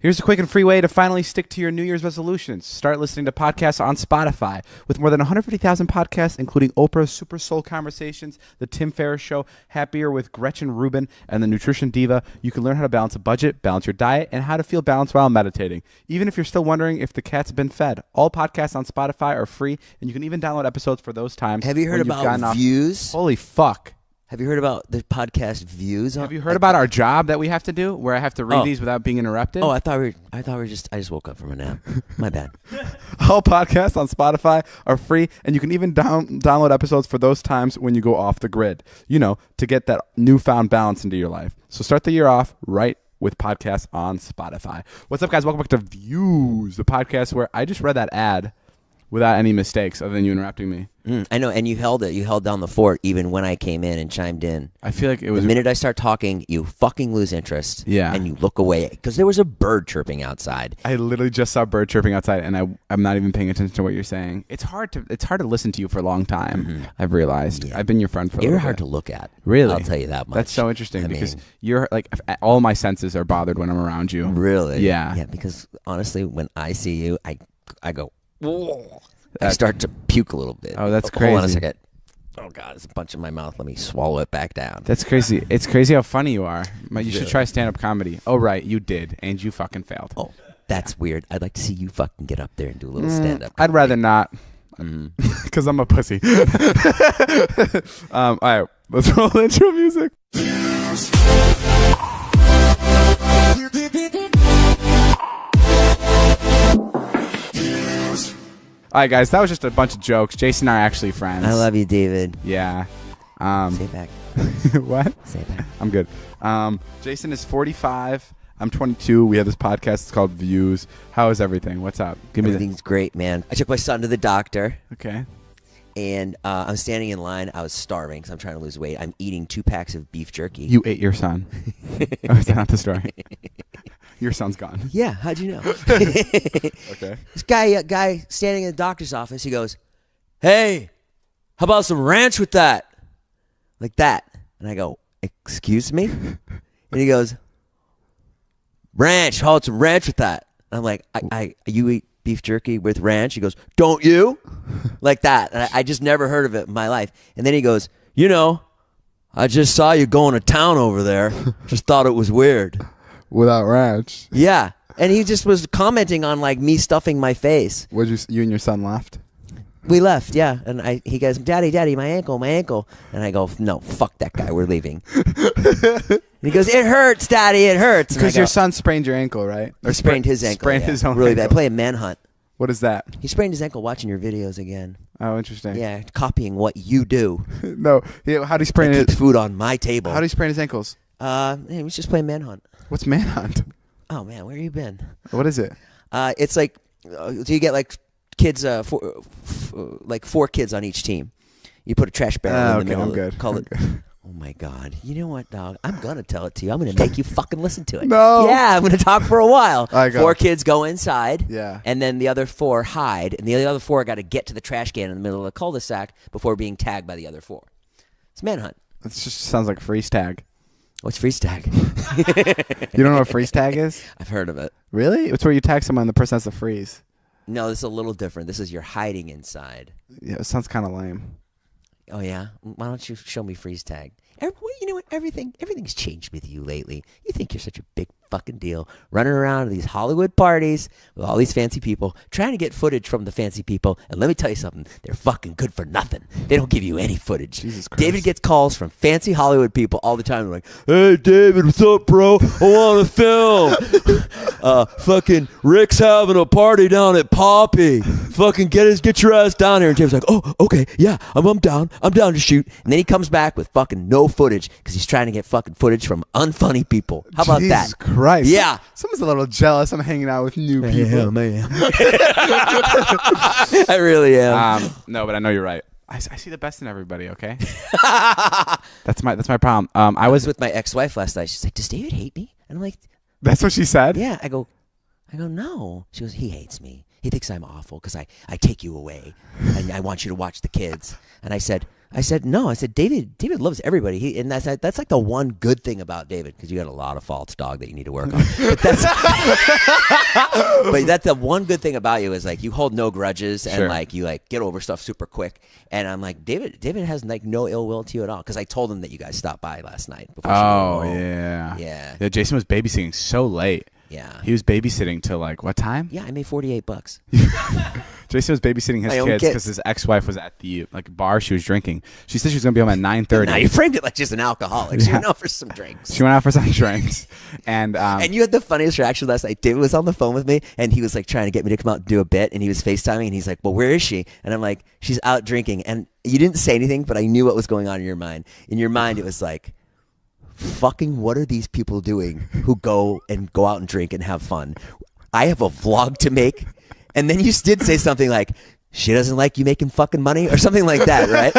Here's a quick and free way to finally stick to your New Year's resolutions. Start listening to podcasts on Spotify. With more than 150,000 podcasts, including Oprah's Super Soul Conversations, The Tim Ferriss Show, Happier with Gretchen Rubin, and The Nutrition Diva, you can learn how to balance a budget, balance your diet, and how to feel balanced while meditating. Even if you're still wondering if the cat's been fed, all podcasts on Spotify are free, and you can even download episodes for those times. Have you heard about Views? Holy fuck. Have you heard about the podcast Views? Have you heard about our job that we have to do, where I have to read these without being interrupted? Oh, I thought we were just. I just woke up from a nap. My bad. All podcasts on Spotify are free, and you can even download episodes for those times when you go off the grid. You know, to get that newfound balance into your life. So start the year off right with podcasts on Spotify. What's up, guys? Welcome back to Views, the podcast where I just read that ad without any mistakes other than you interrupting me. I know, and you held it. You held down the fort even when I came in and chimed in. I feel like it was... The minute I start talking, you fucking lose interest. Yeah. And you look away because there was a bird chirping outside. I literally just saw a bird chirping outside, and I'm not even paying attention to what you're saying. It's hard to listen to you for a long time, I've realized. Yeah. I've been your friend for a little bit. You're hard to look at. Really? I'll tell you that much. That's so interesting because you're like... All my senses are bothered when I'm around you. Really? Yeah. Yeah, because honestly, when I see you, I go... Whoa. I start to puke a little bit. Oh, that's crazy. Hold on a second. Oh, God, it's a bunch in my mouth. Let me swallow it back down. That's crazy. It's crazy how funny you are. You should try stand-up comedy. Oh, right, you did, and you fucking failed. Oh, that's weird. I'd like to see you fucking get up there and do a little stand-up comedy. I'd rather not, because I'm a pussy. All right, let's roll intro music. All right, guys, that was just a bunch of jokes. Jason and I are actually friends. I love you, David. Yeah. Say it back. What? Say it back. I'm good. Jason is 45. I'm 22. We have this podcast. It's called Views. How is everything? What's up? Everything's great, man. I took my son to the doctor. Okay. And I'm standing in line. I was starving because I'm trying to lose weight. I'm eating 2 packs of beef jerky. You ate your son. Oh, is that not the story? Your son's gone. Yeah, how'd you know? Okay. This guy standing in the doctor's office, he goes, "Hey, how about some ranch with that?" Like that. And I go, "Excuse me?" And he goes, "Ranch, how about some ranch with that?" And I'm like, you eat beef jerky with ranch? He goes, "Don't you?" Like that. And I just never heard of it in my life. And then he goes, "You know, I just saw you going to town over there. Just thought it was weird." Without ranch. Yeah. And he just was commenting on like me stuffing my face. You and your son left? We left, yeah. And he goes, Daddy, my ankle. And I go, "No, fuck that guy. We're leaving." And he goes, "It hurts, Daddy, it hurts." Because your son sprained your ankle, right? Or sprained his ankle. Sprained his own really ankle. bad. Play a manhunt. What is that? He sprained his ankle watching your videos again. Oh, interesting. Yeah, copying what you do. No. How do you sprain it? Keeps food on my table. How do you sprain his ankles? He was just playing manhunt. What's manhunt? Oh, man, where you been? What is it? It's like, do you get like kids, like 4 kids on each team. You put a trash barrel in the middle. I'm good. Call it. Oh my God! You know what, dog? I'm gonna tell it to you. I'm gonna make you fucking listen to it. No. Yeah, I'm gonna talk for a while. 4 kids go inside. Yeah. And then the other 4 hide, and the other 4 got to get to the trash can in the middle of the cul-de-sac before being tagged by the other 4. It's manhunt. It just sounds like freeze tag. What's freeze tag? You don't know what freeze tag is? I've heard of it. Really? It's where you tag someone and the person has to freeze. No, this is a little different. This is you're hiding inside. Yeah, it sounds kind of lame. Oh, yeah? Why don't you show me freeze tag? You know what? Everything's changed with you lately. You think you're such a big fucking deal, running around to these Hollywood parties with all these fancy people, trying to get footage from the fancy people. And let me tell you something, they're fucking good for nothing. They don't give you any footage. Jesus Christ. David gets calls from fancy Hollywood people all the time. They're like, "Hey, David, what's up, bro? I want to film. Fucking Rick's having a party down at Poppy. Fucking get your ass down here." And David's like, "Oh, okay, yeah, I'm down to shoot." And then he comes back with fucking no footage because he's trying to get fucking footage from unfunny people. How about that? Jesus Christ. Yeah. Someone's a little jealous. I'm hanging out with new people. Yeah, man. I really am. No, but I know you're right. I see the best in everybody, okay? That's my problem. I was with my ex-wife last night. She's like, "Does David hate me?" And I'm like, that's what she said? "Yeah." I go, "No." She goes, "He hates me. He thinks I'm awful because I take you away and I want you to watch the kids." And I said, I said, no. I said, David loves everybody. And that's like the one good thing about David, because you got a lot of faults, dog, that you need to work on. But that's the one good thing about you is like you hold no grudges and like you like get over stuff super quick. And I'm like, David has like no ill will to you at all, because I told him that you guys stopped by last night. Before yeah. Jason was babysitting so late. Yeah. He was babysitting till like what time? Yeah, I made $48. Jason was babysitting his kids because his ex-wife was at the bar she was drinking. She said she was going to be home at 9:30. Now you framed it like just an alcoholic. So you went out for some drinks. She went out for some drinks. And you had the funniest reaction last night. David was on the phone with me, and he was like trying to get me to come out and do a bit, and he was FaceTiming, and he's like, well, where is she? And I'm like, she's out drinking. And you didn't say anything, but I knew what was going on in your mind. In your mind, it was like, fucking what are these people doing who go out and drink and have fun? I have a vlog to make. And then you did say something like, she doesn't like you making fucking money or something like that, right?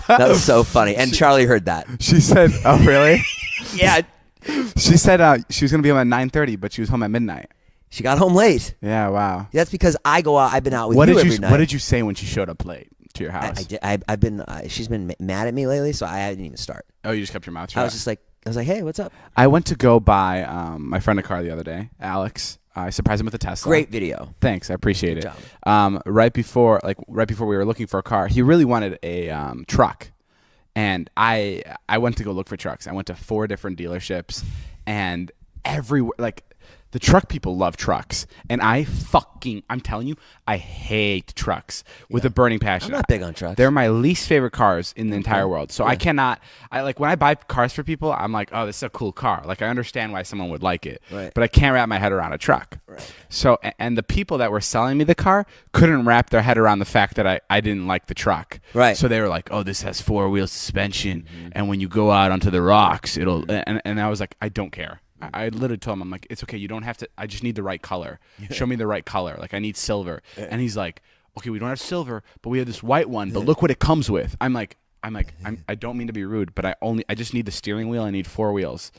That was so funny. And Charlie heard that. She said, oh, really? Yeah. She said she was going to be home at 9:30, but she was home at midnight. She got home late. Yeah, wow. That's because I go out. I've been out with you every night. What did you say when she showed up late to your house? I've been, she's been mad at me lately, so I didn't even start. Oh, you just kept your mouth shut? I was like, hey, what's up? I went to go buy my friend a car the other day, Alex. I surprised him with a Tesla. Great video. Thanks, I appreciate Good it. job. Right before we were looking for a car, he really wanted a truck, and I went to go look for trucks. I went to 4 different dealerships, and everywhere the truck people love trucks, and I'm telling you, I hate trucks with a burning passion. I'm not big on trucks. They're my least favorite cars in the entire world. So I cannot. When I buy cars for people, I'm like, oh, this is a cool car. Like I understand why someone would like it, right. But I can't wrap my head around a truck. Right. So and the people that were selling me the car couldn't wrap their head around the fact that I didn't like the truck. Right. So they were like, oh, this has 4-wheel suspension, and when you go out onto the rocks, it'll. And I was like, I don't care. I literally told him, I'm like, it's okay. You don't have to. I just need the right color. Show me the right color. Like I need silver. And he's like, okay, we don't have silver, but we have this white one. But look what it comes with. I don't mean to be rude, but I just need the steering wheel. I need 4 wheels.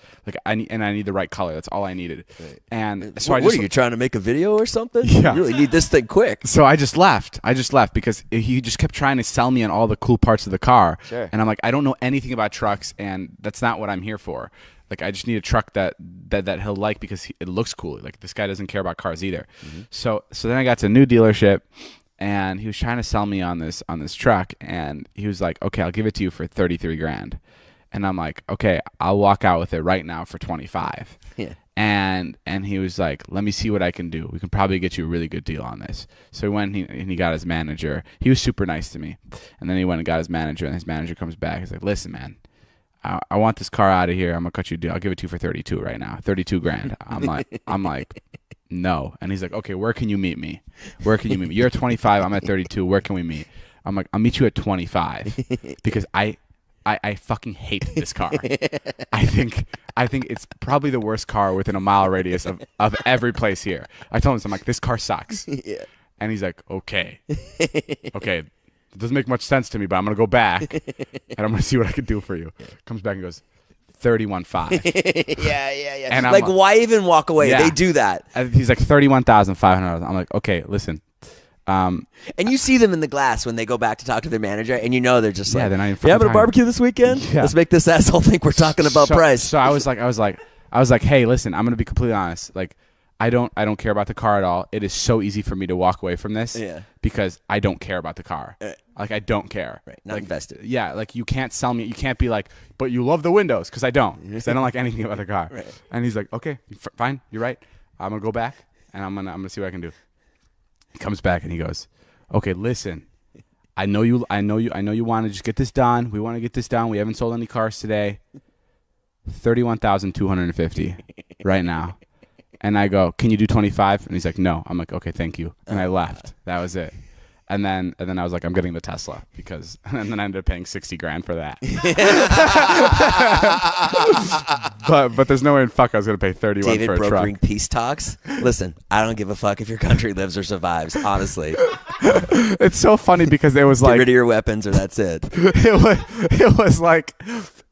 I need the right color. That's all I needed. Right. And so what are you trying to make a video or something? Yeah. You really need this thing quick. So I just left because he just kept trying to sell me on all the cool parts of the car. Sure. And I'm like, I don't know anything about trucks, and that's not what I'm here for. Like I just need a truck that he'll like because it looks cool. Like this guy doesn't care about cars either. Mm-hmm. So then I got to a new dealership, and he was trying to sell me on this truck, and he was like, okay, I'll give it to you for $33,000. And I'm like, okay, I'll walk out with it right now for $25,000. Yeah. And he was like, let me see what I can do. We can probably get you a really good deal on this. So he went and he got his manager. He was super nice to me. And then he went and got his manager, and his manager comes back. He's like, listen, man, I want this car out of here. I'm gonna cut you a deal. I'll give it to you for $32,000 right now. $32,000. I'm like, no. And he's like, okay, where can you meet me? You're at 25. I'm at 32. Where can we meet? I'm like, I'll meet you at 25 because I fucking hate this car. I think it's probably the worst car within a mile radius of every place here. I told him, I'm like, this car sucks. Yeah. And he's like, okay. It doesn't make much sense to me, but I'm gonna go back and I'm gonna see what I can do for you. Comes back and goes, 31.5. Yeah. And I'm like, why even walk away? Yeah. They do that. And he's like $31,500. I'm like, okay, listen. And you see them in the glass when they go back to talk to their manager, and you know they're just like, they're not even you having a barbecue this weekend? Yeah. Let's make this asshole think we're talking about price. So I was like, hey, listen, I'm gonna be completely honest. Like, I don't care about the car at all. It is so easy for me to walk away from this because I don't care about the car. Like I don't care. Right, not invested. Yeah, like you can't sell me. You can't be like, but you love the windows, because I don't. Because I don't like anything about the car. Right. And he's like, okay, fine, you're right. I'm gonna go back and I'm gonna see what I can do. He comes back and he goes, okay, listen, I know you want to just get this done. We want to get this done. We haven't sold any cars today. $31,250 right now. And I go, can you do 25? And he's like, no. I'm like, okay, thank you. And I left. That was it. And then I was like, I'm getting the Tesla and then I ended up paying $60,000 for that. but there's no way in fuck I was gonna pay $31,000 for a truck. David brokering peace talks. Listen, I don't give a fuck if your country lives or survives. Honestly, it's so funny because it was get like, rid of your weapons or that's it.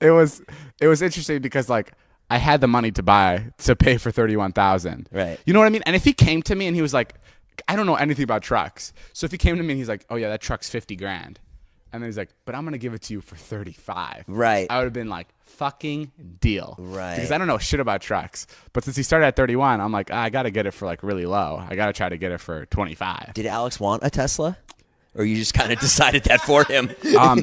It was interesting because like I had the money to pay for $31,000. Right. You know what I mean? And if he came to me and he was like, I don't know anything about trucks. So if he came to me and he's like, oh yeah, that truck's $50,000. And then he's like, but I'm going to give it to you for 35. Right. I would have been like, fucking deal. Right. Because I don't know shit about trucks. But since he started at 31, I'm like, I got to get it for like really low. I got to try to get it for 25. Did Alex want a Tesla? Or you just kind of decided that for him?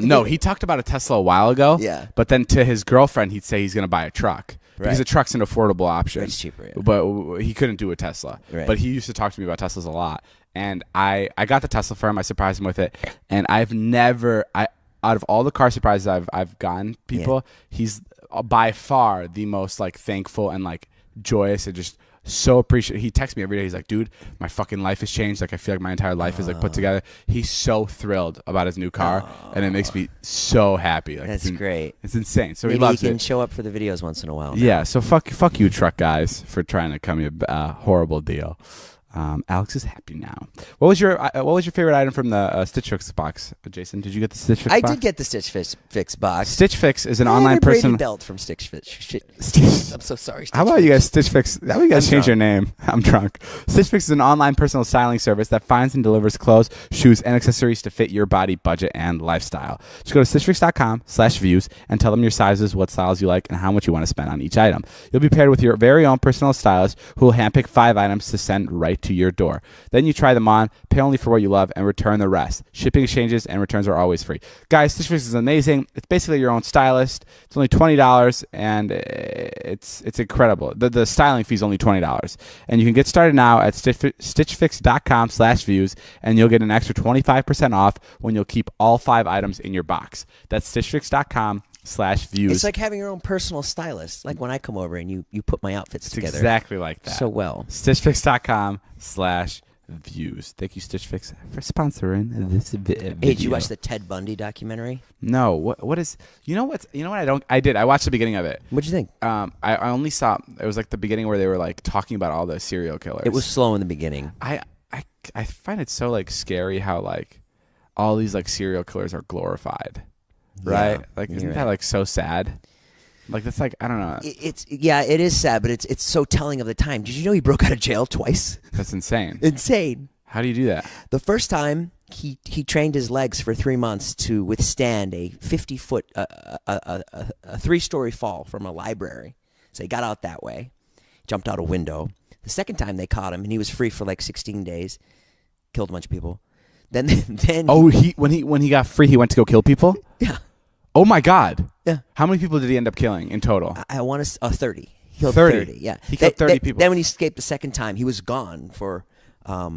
No, he talked about a Tesla a while ago. Yeah. But then to his girlfriend, he'd say he's going to buy a truck. Because a truck's an affordable option. It's cheaper, yeah. But he couldn't do a Tesla. Right. But he used to talk to me about Teslas a lot. And I got the Tesla for him. I surprised him with it. And I've never... out of all the car surprises I've gotten people, he's by far the most like thankful and like joyous and just so appreciative. He texts me every day. He's like, dude, my fucking life has changed. Like I feel like my entire life is like put together. He's so thrilled about his new car, and it makes me so happy. Like, That's great. It's insane. So Maybe he loves he can it. show up for the videos once in a while. Yeah. So fuck you, truck guys, for trying to come me a horrible deal. Alex is happy now. What was your favorite item from the Stitch Fix box, Jason? Did you get the Stitch Fix box? I did get the Stitch Fix box. Stitch Fix is an I online had a Brady person. belt from Stitch Fix. I'm so sorry. How about you guys Stitch Fix? How about you guys change your name? I'm drunk. Stitch Fix is an online personal styling service that finds and delivers clothes, shoes, and accessories to fit your body, budget, and lifestyle. Just go to stitchfix.com/views and tell them your sizes, what styles you like, and how much you want to spend on each item. You'll be paired with your very own personal stylist who will handpick 5 items to send right to your door. Then you try them on, pay only for what you love, and return the rest. Shipping, exchanges, and returns are always free. Guys, Stitch Fix is amazing. It's basically your own stylist. It's only $20, and it's incredible. The styling fee is only $20. And you can get started now at stitchfix.com/views, and you'll get an extra 25% off when you'll keep all 5 items in your box. That's stitchfix.com/views. It's like having your own personal stylist. Like when I come over and you put my outfits together. Exactly like that. So well. stitchfix.com/views. Thank you, Stitch Fix, for sponsoring this video. Hey, did you watch the Ted Bundy documentary? No. What is? You know what? I did. I watched the beginning of it. What'd you think? I only saw. It was like the beginning where they were like talking about all the serial killers. It was slow in the beginning. I find it so like scary how like all these like serial killers are glorified, right? Yeah, Like isn't you're that right. like so sad? Like that's like I don't know. It is sad, but it's so telling of the time. Did you know he broke out of jail twice? That's insane. Insane. How do you do that? The first time he trained his legs for 3 months to withstand a 50-foot, a 3-story fall from a library. So he got out that way, jumped out a window. The second time they caught him, and he was free for like 16 days, killed a bunch of people. Then when he got free, he went to go kill people. Yeah. Oh my God. Yeah. How many people did he end up killing in total? I want to 30. He killed 30. Yeah. He killed 30 people. Then when he escaped the second time, he was gone for a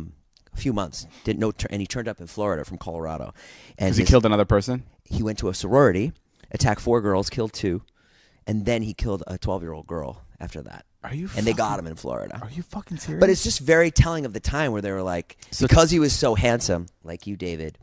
few months. Didn't know, and he turned up in Florida from Colorado. And Because he killed another person? He went to a sorority, attacked 4 girls, killed 2, and then he killed a 12-year-old girl after that. And they got him in Florida. Are you fucking serious? But it's just very telling of the time where they were like, because he was so handsome, like you, David.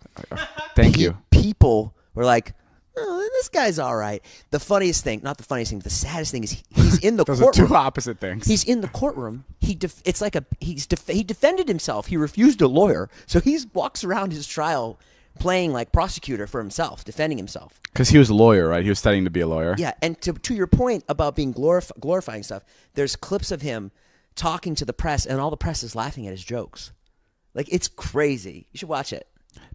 Thank you. People were like, oh, this guy's all right. The funniest thing, not the funniest thing, the saddest thing is he's in the Those courtroom. are 2 opposite things. He's in the courtroom. He defended himself. He refused a lawyer, so he walks around his trial playing like prosecutor for himself, defending himself. Because he was a lawyer, right? He was studying to be a lawyer. Yeah, and to your point about being glorifying stuff, there's clips of him talking to the press, and all the press is laughing at his jokes. Like, it's crazy. You should watch it.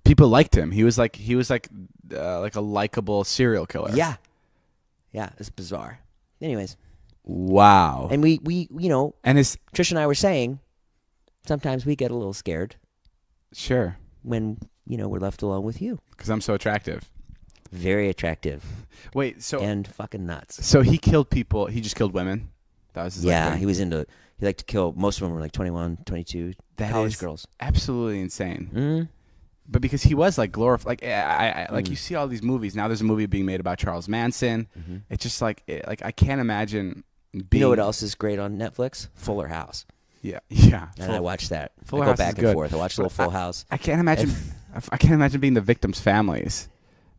People liked him. He was like a likable serial killer. Yeah, it's bizarre. Anyways, wow. and we you know, And his Trish and I were saying sometimes we get a little scared sure when we're left alone with you. because I'm so attractive. Very attractive Wait, so and fucking nuts. so he killed people. He just killed women. That was his Yeah, thing? he liked to kill. Most of them were like 21, 22, That college is girls. absolutely insane. Mm. But because he was like glorified, like like you see all these movies now. There's a movie being made about Charles Manson. Mm-hmm. It's just like I can't imagine. Being, You know what else is great on Netflix? Fuller House. Yeah. And I watch that. Fuller I go House back is and good. forth. I watch a little Full House. I can't imagine. I can't imagine being the victims' families.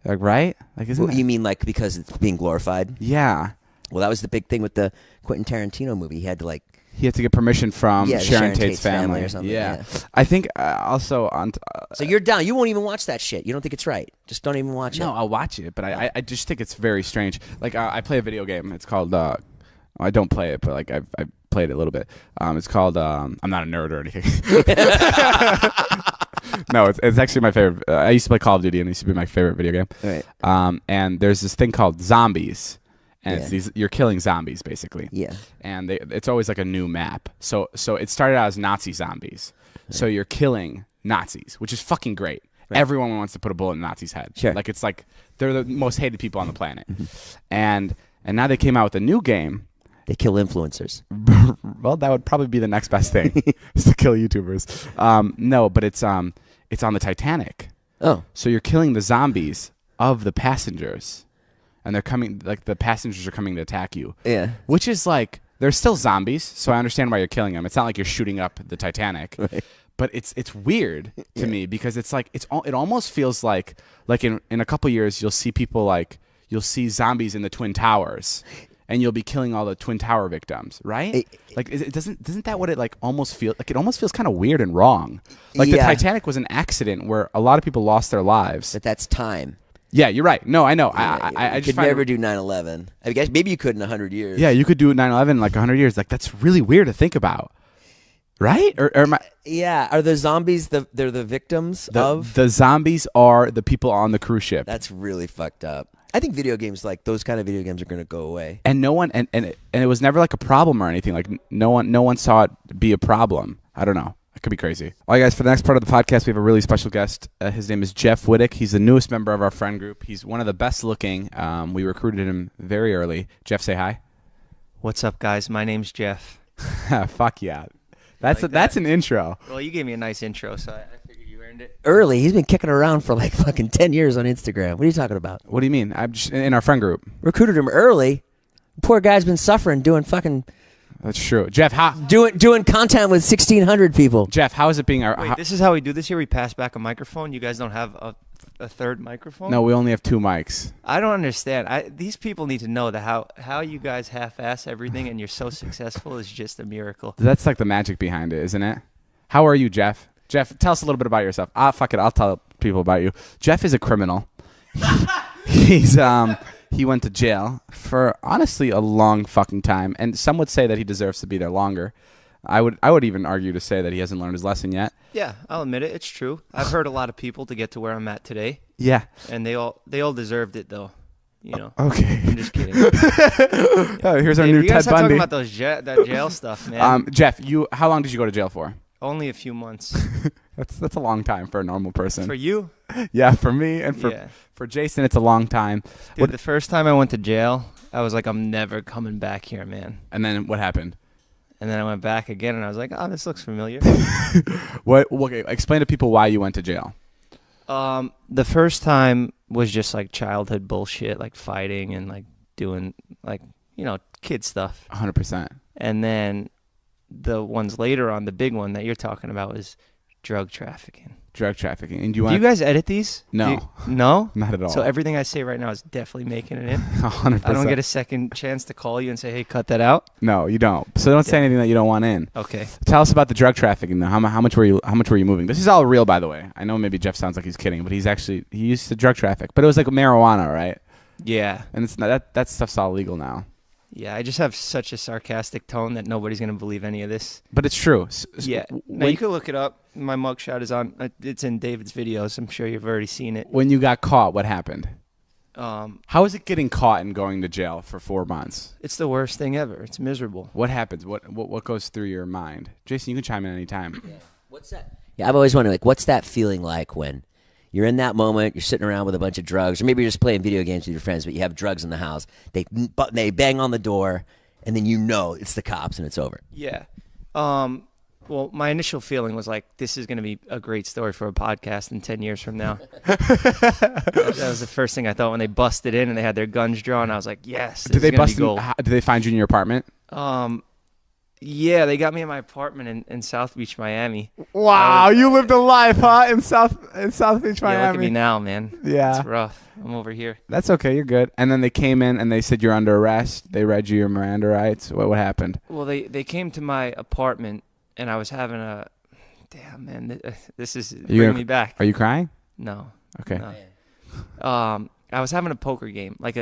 Like right? Like isn't Well, that, you mean like because it's being glorified? Yeah. Well, that was the big thing with the Quentin Tarantino movie. He had to like. He had to get permission from Sharon Tate's family or something. Yeah. I think also on. So you're down. You won't even watch that shit. You don't think it's right. Just don't even watch No, it. I'll watch it, but I just think it's very strange. Like I play a video game. It's called. I don't play it, but like I played it a little bit. It's called. I'm not a nerd or anything. No, it's actually my favorite. I used to play Call of Duty, and it used to be my favorite video game. Right. And there's this thing called zombies, and it's Yeah. you're killing zombies basically. Yeah. And it's always like a new map. So it started out as Nazi zombies. So you're killing Nazis, which is fucking great. Right. Everyone wants to put a bullet in a Nazi's head. Sure. Like it's like they're the most hated people on the planet. And now they came out with a new game. They kill influencers. Well, that would probably be the next best thing is to kill YouTubers. No, but it's on the Titanic. Oh. So you're killing the zombies of the passengers, and they're coming. Like the passengers are coming to attack you. Yeah. Which is like they're still zombies, so I understand why you're killing them. It's not like you're shooting up the Titanic. Right. But it's weird to me because it's like it almost feels like in a couple years you'll see people like you'll see zombies in the Twin Towers, and you'll be killing all the Twin Tower victims, right? Isn't that what it like almost feels like? It almost feels kind of weird and wrong. Like the Titanic was an accident where a lot of people lost their lives. But that's time. Yeah, you're right. No, I know. Yeah, I just could never do 9/11. I guess maybe you could in 100 years. Yeah, you could do 9/11 in like 100 years. Like that's really weird to think about. Right? Or am I, Yeah. Are the zombies they're the victims of? The zombies are the people on the cruise ship. That's really fucked up. I think video games like those kind of video games are going to go away. And no one and it was never like a problem or anything. Like no one saw it be a problem. I don't know. It could be crazy. All right, guys, for the next part of the podcast, we have a really special guest. His name is Jeff Wittick. He's the newest member of our friend group. He's one of the best looking. We recruited him very early. Jeff, say hi. What's up, guys? My name's Jeff. Fuck yeah. That's an intro. Well, you gave me a nice intro, so I figured you earned it. Early. He's been kicking around for like fucking 10 years on Instagram. What are you talking about? What do you mean? I'm just in our friend group. Recruited him early. Poor guy's been suffering doing fucking That's true. Jeff, how doing content with 1,600 people. Jeff, how is it being our Wait, this is how we do this here? We pass back a microphone? You guys don't have a third microphone? No, we only have 2 mics. I don't understand. These people need to know that how you guys half-ass everything and you're so successful is just a miracle. That's like the magic behind it, isn't it? How are you, Jeff? Jeff, tell us a little bit about yourself. Fuck it, I'll tell people about you. Jeff is a criminal. He went to jail for honestly a long fucking time, and some would say that he deserves to be there longer. I would even argue to say that he hasn't learned his lesson yet. Yeah, I'll admit it. It's true. I've hurt a lot of people to get to where I'm at today. Yeah. And they all deserved it, though. You know. Okay. I'm just kidding. Oh, here's our new you guys Ted start Bundy. talking about that jail stuff, man. Jeff, how long did you go to jail for? Only a few months. That's a long time for a normal person. For you? Yeah, for me and for Jason, it's a long time. Dude, the first time I went to jail, I was like, I'm never coming back here, man. And then what happened? And then I went back again, and I was like, oh, this looks familiar. Okay, explain to people why you went to jail. The first time was just like childhood bullshit, like fighting and like doing like, kid stuff. 100%. And then the ones later on, the big one that you're talking about was drug trafficking. Drug trafficking. And Do you guys edit these? No. No? Not at all. So everything I say right now is definitely making it in? 100%. I don't get a second chance to call you and say, hey, cut that out? No, you don't. So don't say anything that you don't want in. Okay. Tell us about the drug trafficking though. How much were you moving? This is all real, by the way. I know maybe Jeff sounds like he's kidding, but he used to drug traffic. But it was like marijuana, right? Yeah. And it's not, that stuff's all legal now. Yeah, I just have such a sarcastic tone that nobody's going to believe any of this. But it's true. Yeah. Now, you can look it up. My mugshot is on. It's in David's videos. I'm sure you've already seen it. When you got caught, what happened? How is it getting caught and going to jail for 4 months? It's the worst thing ever. It's miserable. What happens? What goes through your mind? Jason, you can chime in anytime. Yeah. What's that? Yeah, I've always wondered, like, what's that feeling like when you're in that moment, you're sitting around with a bunch of drugs, or maybe you're just playing video games with your friends, but you have drugs in the house. They bang on the door, and then it's the cops and it's over. Yeah. Well, my initial feeling was like, this is going to be a great story for a podcast in 10 years from now. That was the first thing I thought when they busted in and they had their guns drawn. I was like, yes, this is going to be gold. Did they find you in your apartment? Yeah, they got me in my apartment in South Beach, Miami. Wow, you lived a life, huh? In South Beach, Miami. Yeah, look at me now, man. Yeah. It's rough. I'm over here. That's okay. You're good. And then they came in and they said you're under arrest. They read you your Miranda rights. What happened? Well, they came to my apartment and I was having a... Damn, man. This is bringing me back. Are you crying? No. Okay. No. I was having a poker game, like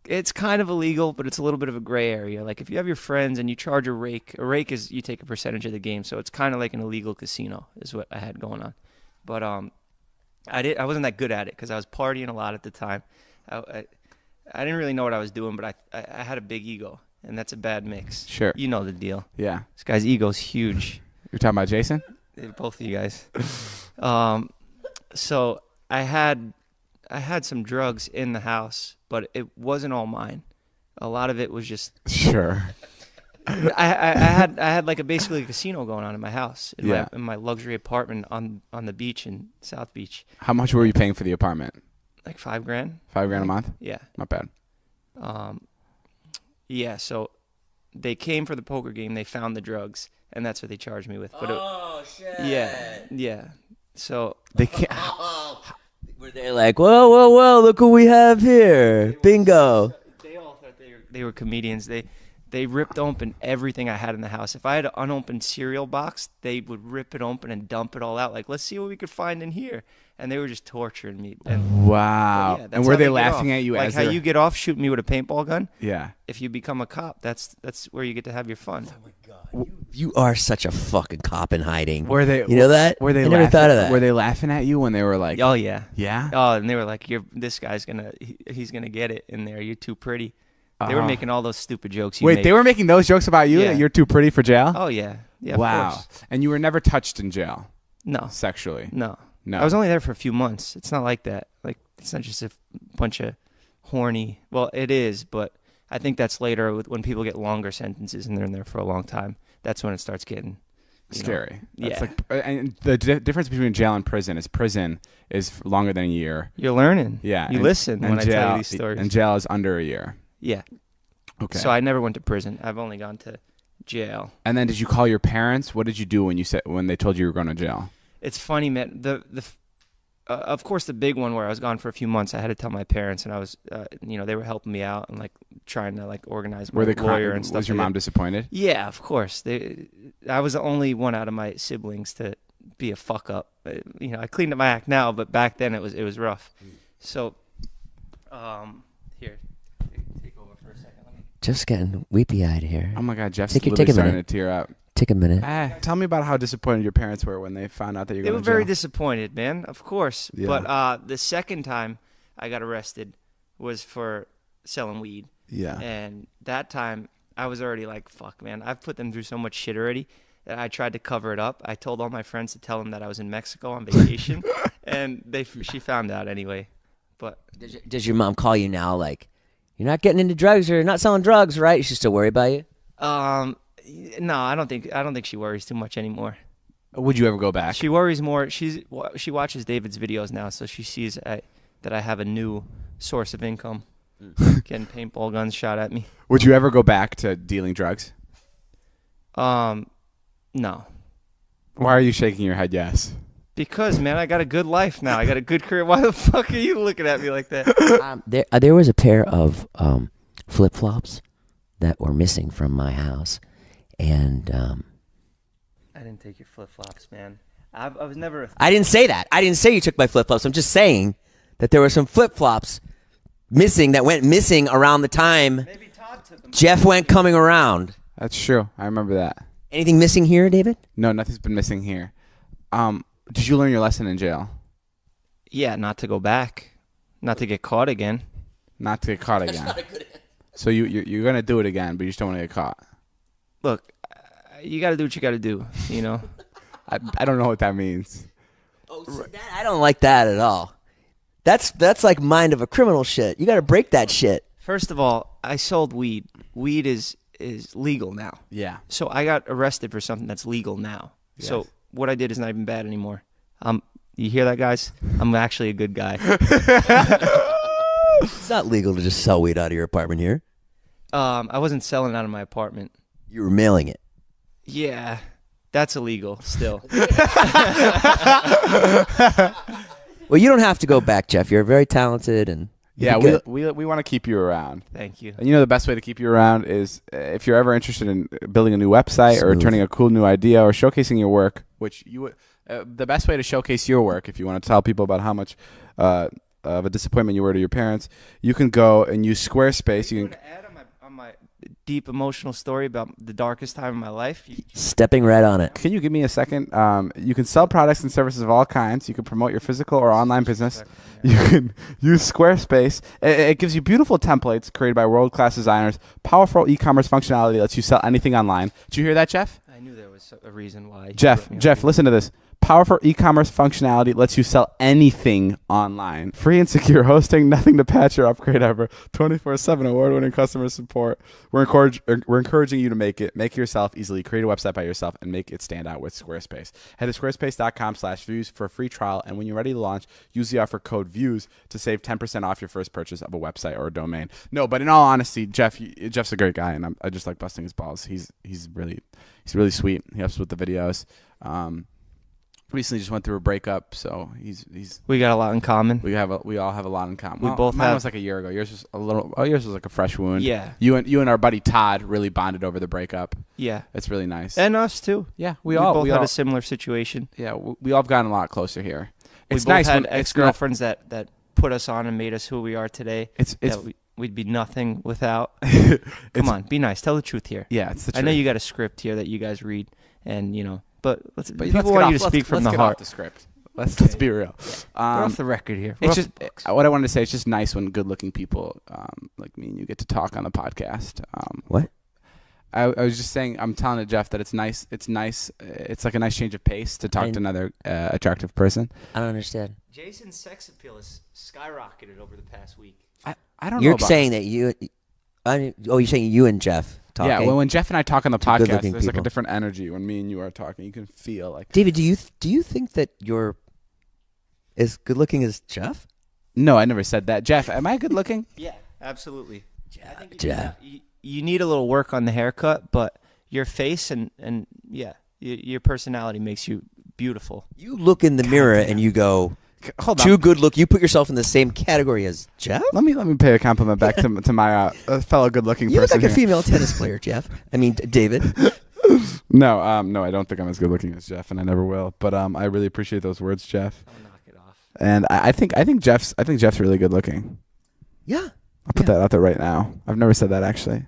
it's kind of illegal, but it's a little bit of a gray area. Like if you have your friends and you charge a rake is you take a percentage of the game, so it's kind of like an illegal casino is what I had going on. But I wasn't that good at it because I was partying a lot at the time. I didn't really know what I was doing, but I had a big ego, and that's a bad mix. Sure. You know the deal. Yeah. This guy's ego's huge. You're talking about Jason? Both of you guys. So I had some drugs in the house, but it wasn't all mine. A lot of it was just. Sure. I had like basically a casino going on in my house, in my luxury apartment on the beach in South Beach. How much were you paying for the apartment? Like $5,000. $5,000 a month? Yeah. Not bad. Yeah. So they came for the poker game. They found the drugs, and that's what they charged me with. But shit. Yeah. So They can't. Were they like, whoa, look what we have here. Bingo. They all thought they were comedians. They ripped open everything I had in the house. If I had an unopened cereal box, they would rip it open and dump it all out. Like, let's see what we could find in here. And they were just torturing me. And, Wow. yeah, that's and were how they get laughing off. at you like as how they're- you get off shooting me with a paintball gun? Yeah. If you become a cop, that's where you get to have your fun. You are such a fucking cop in hiding. Were they? You know that? Were they? I never laughing, thought of that. Were they laughing at you when they were like? Oh, yeah. Yeah. Oh, and they were like, this guy's he's gonna get it in there. You're too pretty. They were making all those stupid jokes. Wait, they were making those jokes about you? Yeah. That you're too pretty for jail? Oh, yeah. Yeah, of wow. course. And you were never touched in jail No. sexually? No. No. I was only there for a few months. It's not like that. Like, it's not just a bunch of horny. Well, it is, but I think that's later when people get longer sentences and they're in there for a long time. That's when it starts getting scary. That's Yeah. and the difference between jail and prison is longer than a year. You're learning. Yeah. You listen when I tell you these stories. And jail is under a year. Yeah. Okay. So I never went to prison. I've only gone to jail. And then did you call your parents? What did you do when they told you were going to jail? It's funny, man. Of course, the big one where I was gone for a few months, I had to tell my parents, and I was, they were helping me out and like trying to like organize my lawyer and stuff. Was your like mom that. disappointed? Yeah, of course. I was the only one out of my siblings to be a fuck up. I cleaned up my act now, but back then it was rough. So, here, take over for a second. Jeff's getting weepy-eyed here. Oh my God, Jeff's Take a literally starting minute. to tear up. Take a minute. Tell me about how disappointed your parents were when they found out that you're They going were to jail. very disappointed, man. Of course. Yeah. But the second time I got arrested was for selling weed. Yeah. And that time I was already like, fuck, man. I've put them through so much shit already that I tried to cover it up. I told all my friends to tell them that I was in Mexico on vacation, and she found out anyway. But Does your mom call you now like, you're not getting into drugs or you're not selling drugs, right? Is she still worried about you? no, I don't think she worries too much anymore. Would you ever go back? She worries more. She watches David's videos now, so she sees that I have a new source of income. Getting paintball guns shot at me. Would you ever go back to dealing drugs? No. Why are you shaking your head yes? Because, man, I got a good life now. I got a good career. Why the fuck are you looking at me like that? There was a pair of flip-flops that were missing from my house, and I didn't take your flip-flops, man. I was never... I didn't say that. I didn't say you took my flip-flops. I'm just saying that there were some flip-flops missing that went missing around the time Maybe Todd took them. Jeff went coming around. That's true. I remember that. Anything missing here, David? No, nothing's been missing here. Did you learn your lesson in jail? Yeah, not to go back. Not to get caught again. Not to get caught again. So you're going to do it again, but you just don't want to get caught. Look, you got to do what you got to do, you know? I don't know what that means. Oh, see, I don't like that at all. That's like mind of a criminal shit. You got to break that shit. First of all, I sold weed. Weed is legal now. Yeah. So I got arrested for something that's legal now. Yes. So what I did is not even bad anymore. You hear that, guys? I'm actually a good guy. It's not legal to just sell weed out of your apartment here. I wasn't selling out of my apartment. You were mailing it. Yeah, that's illegal still. Well, you don't have to go back, Jeff. You're very talented and Yeah, you're good. we want to keep you around. Thank you. And you know the best way to keep you around is if you're ever interested in building a new website or Smooth. turning a cool new idea or showcasing your work, which you would the best way to showcase your work, if you want to tell people about how much of a disappointment you were to your parents, you can go and use Squarespace. You can add on my deep emotional story about the darkest time of my life. Stepping right on it. Can you give me a second? You can sell products and services of all kinds. You can promote your physical or online business. You can use Squarespace. It gives you beautiful templates created by world-class designers. Powerful e-commerce functionality lets you sell anything online. Did you hear that, Jeff? I knew there was a reason why. Jeff, listen to this. Powerful e-commerce functionality lets you sell anything online. Free and secure hosting, nothing to patch or upgrade ever. 24/7 award-winning customer support. We're encouraging you to make it yourself easily. Create a website by yourself and make it stand out with Squarespace. Head to squarespace.com/views for a free trial, and when you're ready to launch, use the offer code VIEWS to save 10% off your first purchase of a website or a domain. No, but in all honesty, Jeff's a great guy, and I just like busting his balls. He's really sweet. He helps with the videos. Recently just went through a breakup, so we got a lot in common. We all have a lot in common. We both mine have. was like a year ago. Yours was like a fresh wound. Yeah. You and our buddy Todd really bonded over the breakup. Yeah. It's really nice. And us too. Yeah, we both had a similar situation. Yeah, we all have gotten a lot closer here. It's we both nice had when ex-girlfriends that put us on and made us who we are today. We'd be nothing without. Come on, be nice. Tell the truth here. Yeah, it's the truth. I know you got a script here that you guys read, and but people want you to speak from the heart. Off the script. Let's be real. We're off the record here. It's just what I wanted to say. It's just nice when good-looking people like me and you get to talk on the podcast. What? I was just saying. I'm telling Jeff that it's nice. It's nice. It's like a nice change of pace to talk to another attractive person. I don't understand. Jason's sex appeal has skyrocketed over the past week. I don't know. You're saying that you. You're saying you and Jeff talking. Yeah, when Jeff and I talk on the podcast, there's like people. a different energy when me and you are talking. You can feel like. David, do you think that you're as good looking as Jeff? No, I never said that. Jeff, am I good looking? Yeah, absolutely. I think Jeff. You need a little work on the haircut, but your face and your personality makes you beautiful. You look in the mirror and you go, hold on. Too good look. You put yourself in the same category as Jeff? Let me pay a compliment back to my fellow good-looking You look person like a here. female tennis player, Jeff. I mean, David. No, I don't think I'm as good-looking as Jeff, and I never will. But I really appreciate those words, Jeff. I'll knock it off. And I think Jeff's really good-looking. Yeah. I'll put that out there right now. I've never said that actually.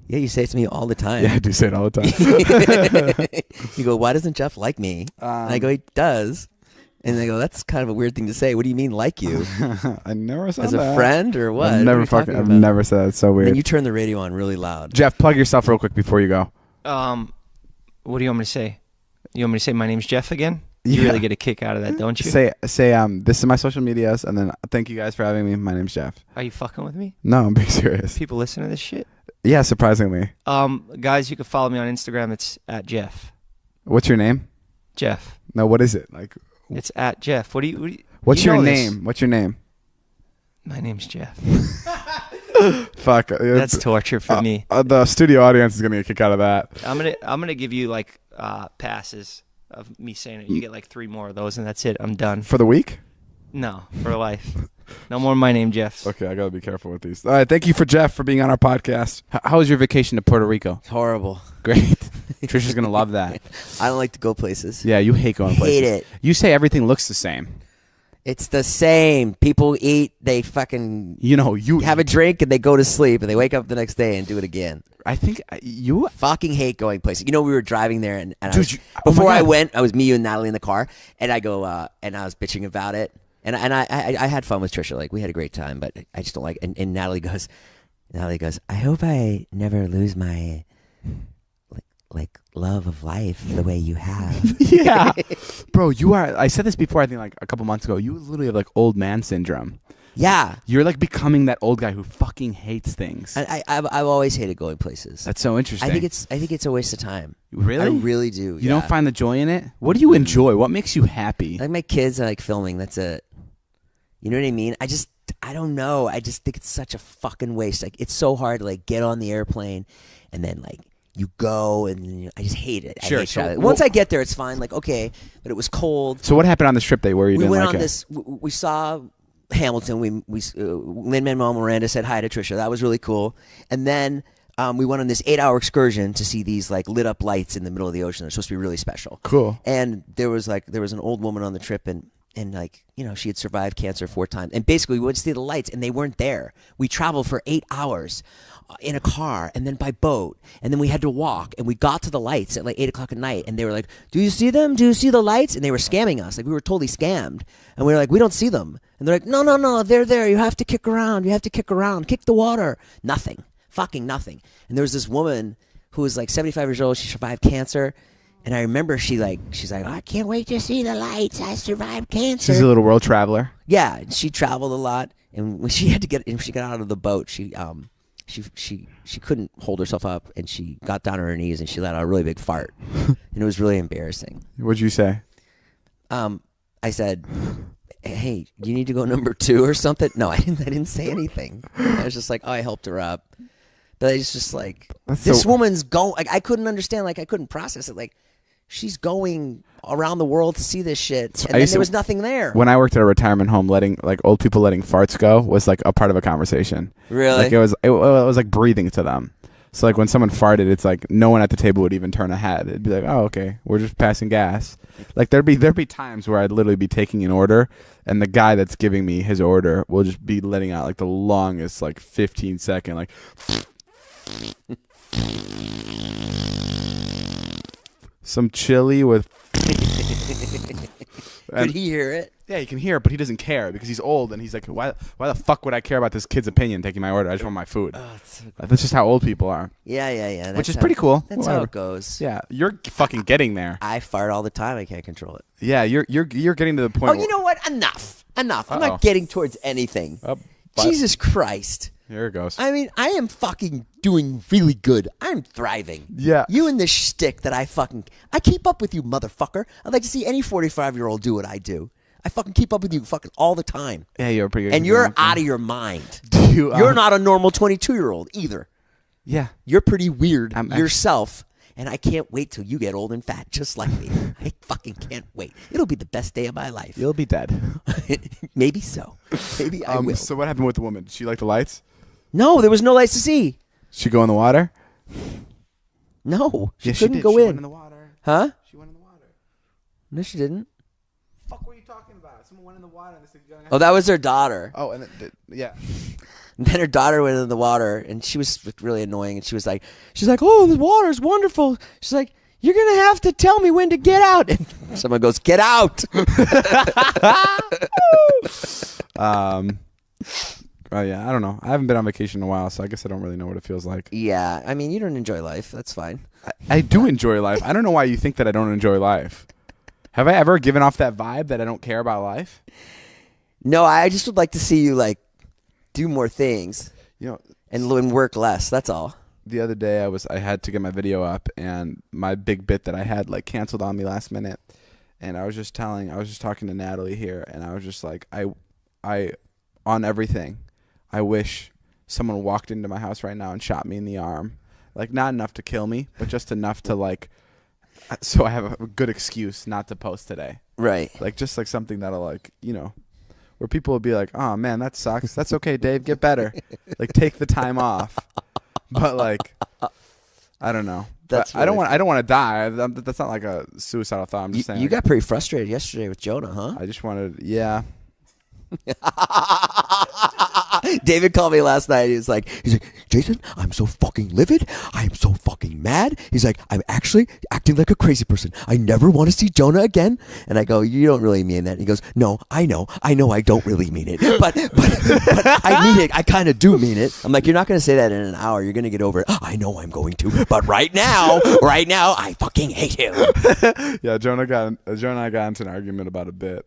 Yeah, you say it to me all the time. Yeah, I do say it all the time. You go, why doesn't Jeff like me? And I go, he does. And they go, that's kind of a weird thing to say. What do you mean like you? I never said As that. a friend or what? I've never said that. It's so weird. And you turn the radio on really loud. Jeff, plug yourself real quick before you go. What do you want me to say? You want me to say my name's Jeff again? You Yeah. really get a kick out of that, don't you? Say this is my social medias, and then thank you guys for having me. My name's Jeff. Are you fucking with me? No, I'm being serious. People listen to this shit? Yeah, surprisingly. Guys, you can follow me on Instagram. It's @Jeff. What's your name? Jeff. No, what is it? Like, It's @Jeff. What's what's your name? What's your name? My name's Jeff. Fuck. That's torture for me. The studio audience is gonna get a kick out of that. I'm gonna give you like passes of me saying it. You get like 3 more of those, and that's it. I'm done. For the week? No, for life. No more my name Jeffs. Okay, I gotta be careful with these. All right, thank you for Jeff for being on our podcast. How was your vacation to Puerto Rico? It's horrible. Great. Trisha's gonna love that. I don't like to go places. Yeah, you hate going places. Hate it. You say everything looks the same. It's the same. People eat, they fucking You have a drink, and they go to sleep, and they wake up the next day and do it again. I think you Fucking hate going places. We were driving there, and Dude, before I God. went, I was me, you, and Natalie in the car, and I go, and I was bitching about it, and I had fun with Trisha. Like, we had a great time, but I just don't like. And Natalie goes, I hope I never lose my like love of life the way you have. Yeah. Bro, you are. I said this before, I think like a couple months ago. You literally have like old man syndrome. Yeah. You're like becoming that old guy who fucking hates things. I've always hated going places. That's so interesting. I think it's a waste of time. Really? I really do. You don't find the joy in it? What do you enjoy? What makes you happy? Like my kids, I like filming. That's it. You know what I mean? I don't know. I just think it's such a fucking waste. Like, it's so hard to like get on the airplane and then like you go, and I just hate it. Sure. I hate traveling. Once I get there, it's fine. Like, okay, but it was cold. So what happened on this trip where you didn't went like on it? this. We saw Hamilton. Lin-Manuel Miranda said hi to Trisha. That was really cool. And then we went on this 8-hour excursion to see these like lit up lights in the middle of the ocean. They're supposed to be really special. Cool. And there was an old woman on the trip, and And like, she had survived cancer 4 times. And basically we went to see the lights and they weren't there. We traveled for 8 hours in a car and then by boat. And then we had to walk and we got to the lights at like 8 o'clock at night. And they were like, do you see them? Do you see the lights? And they were scamming us. Like we were totally scammed. And we were like, we don't see them. And they're like, no, they're there. You have to kick around. You have to kick around. Kick the water. Nothing. Fucking nothing. And there was this woman who was like 75 years old. She survived cancer. And I remember she's like, I can't wait to see the lights. I survived cancer. She's a little world traveler. Yeah, she traveled a lot, and when she got out of the boat, she couldn't hold herself up, and she got down on her knees and she let out a really big fart, and it was really embarrassing. What'd you say? I said, "Hey, you need to go number 2 or something." No, I didn't say anything. I was just like, "Oh, I helped her up," but it's just like this woman's going. Like I couldn't understand. Like I couldn't process it. Like. She's going around the world to see this shit, and then there was nothing there. When I worked at a retirement home, letting like old people letting farts go was like a part of a conversation. Really? Like it was like breathing to them. So like when someone farted, it's like no one at the table would even turn a head. It'd be like, oh, okay, we're just passing gas. Like there'd be times where I'd literally be taking an order, and the guy that's giving me his order will just be letting out like the longest like 15-second like. Some chili with. Could he hear it? Yeah, he can hear it, but he doesn't care because he's old and he's like, why the fuck would I care about this kid's opinion taking my order? I just want my food. Oh, that's just how old people are. Yeah. Which is pretty cool. That's how it goes. Yeah, you're fucking getting there. I fart all the time. I can't control it. Yeah, you're getting to the point. Oh, you know what? Enough. I'm not getting towards anything. Jesus Christ. Here it goes. I mean, I am fucking doing really good. I'm thriving. Yeah. You and this shtick that I keep up with you, motherfucker. I'd like to see any 45-year-old do what I do. I fucking keep up with you fucking all the time. Yeah, you're pretty good. And you're out of your mind. You're not a normal 22-year-old either. Yeah. You're pretty weird yourself. And I can't wait till you get old and fat just like me. I fucking can't wait. It'll be the best day of my life. You'll be dead. Maybe so. Maybe I will. So what happened with the woman? Did she like the lights? No, there was no lights to see. She go in the water? No, she couldn't she did. Go she in. Went in the water. Huh? She went in the water. No, she didn't. Fuck, what are you talking about? Someone went in the water. And they said, oh, that was her daughter. Oh, and yeah. And then her daughter went in the water, and she was really annoying. And she's like, "Oh, the water's wonderful." She's like, "You're gonna have to tell me when to get out." And someone goes, "Get out." Oh yeah, I don't know. I haven't been on vacation in a while, so I guess I don't really know what it feels like. Yeah, I mean, you don't enjoy life. That's fine. I do enjoy life. I don't know why you think that I don't enjoy life. Have I ever given off that vibe that I don't care about life? No, I just would like to see you like do more things, and work less. That's all. The other day, I had to get my video up, and my big bit that I had like canceled on me last minute, and I was just talking to Natalie here, and I was just like, I on everything. I wish someone walked into my house right now and shot me in the arm. Like, not enough to kill me, but just enough to, like, so I have a good excuse not to post today. Right. Like, just, like, something that'll, like, where people will be like, oh, man, that sucks. That's okay, Dave. Get better. Like, take the time off. But, like, I don't know. That's I don't want to die. That's not, like, a suicidal thought. I'm just saying. You got pretty frustrated yesterday with Jonah, huh? I just wanted, yeah. David called me last night. He's like, Jason, I'm so fucking livid. I'm so fucking mad. He's like, I'm actually acting like a crazy person. I never want to see Jonah again. And I go, you don't really mean that. And he goes, no, I know I don't really mean it. But I mean it. I kind of do mean it. I'm like, you're not going to say that in an hour. You're going to get over it. I know I'm going to. But right now, I fucking hate him. Yeah, Jonah and I got into an argument about a bit.